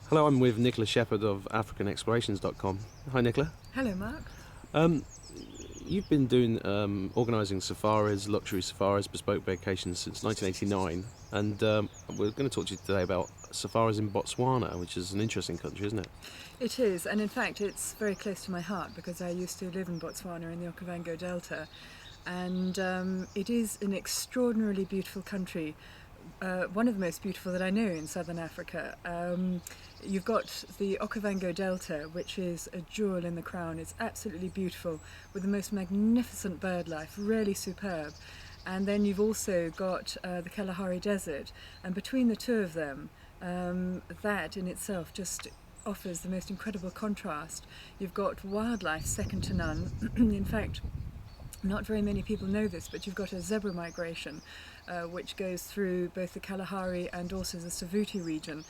Hello, I'm with Nicola Shepherd of AfricanExplorations.com. Hi, Nicola. Hello, Mark. Um, you've been doing organising safaris, luxury safaris, bespoke vacations since 1989, and we're going to talk to you today about safaris in Botswana, which is an interesting country, isn't it? It is, and in fact, it's very close to my heart because I used to live in Botswana in the Okavango Delta, and it is an extraordinarily beautiful country. One of the most beautiful that I know in southern Africa. You've got the Okavango Delta, which is a jewel in the crown. It's absolutely beautiful with the most magnificent bird life, really superb. And then you've also got the Kalahari Desert, and between the two of them, that in itself just offers the most incredible contrast. You've got wildlife second to none. In fact, not very many people know this, but you've got a zebra migration which goes through both the Kalahari and also the Savuti region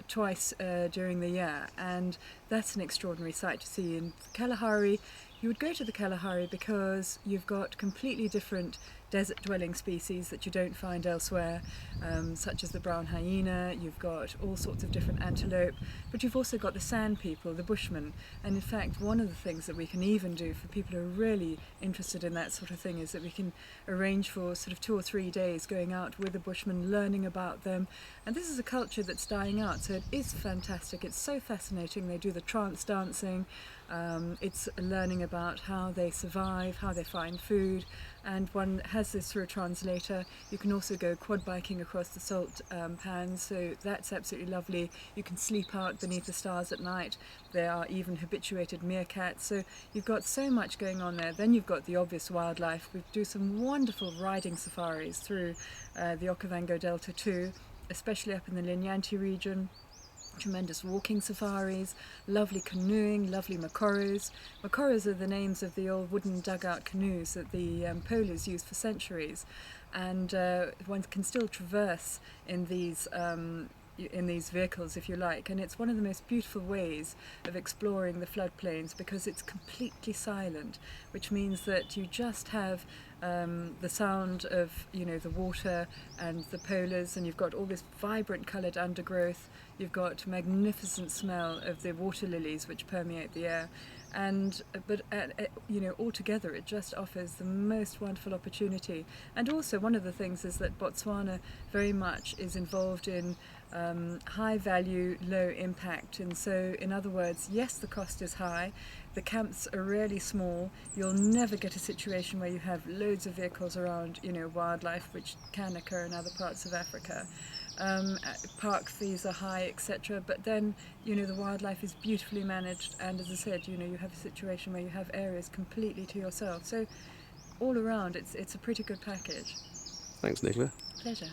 twice during the year, and that's an extraordinary sight to see. In Kalahari, you would go to the Kalahari because you've got completely different desert dwelling species that you don't find elsewhere, such as the brown hyena. You've got all sorts of different antelope, but you've also got the sand people, the bushmen. And in fact, one of the things that we can even do for people who are really interested in that sort of thing is that we can arrange for sort of 2 or 3 days going out with the bushmen, learning about them. And this is a culture that's dying out, so it is fantastic. It's so fascinating. They do the trance dancing. It's learning about how they survive, how they find food, and one has this through a translator. You can also go quad biking across the salt pans, so that's absolutely lovely. You can sleep out beneath the stars at night. There are even habituated meerkats, so you've got so much going on there. Then you've got the obvious wildlife. We do some wonderful riding safaris through the Okavango Delta too, especially up in the Linyanti region. Tremendous walking safaris, lovely canoeing, lovely makoros. Makoros are the names of the old wooden dugout canoes that the polos used for centuries, and one can still traverse in these vehicles, if you like, and it's one of the most beautiful ways of exploring the floodplains because it's completely silent, which means that you just have the sound of the water and the polars, and you've got all this vibrant coloured undergrowth. You've got magnificent smell of the water lilies which permeate the air, and altogether it just offers the most wonderful opportunity. And also one of the things is that Botswana very much is involved in high value, low impact, and so in other words, yes, the cost is high, the camps are really small, you'll never get a situation where you have loads of vehicles around, wildlife, which can occur in other parts of Africa. Park fees are high, etc., but then the wildlife is beautifully managed, and as I said, you have a situation where you have areas completely to yourself, so all around it's a pretty good package. Thanks, Nicola. Pleasure.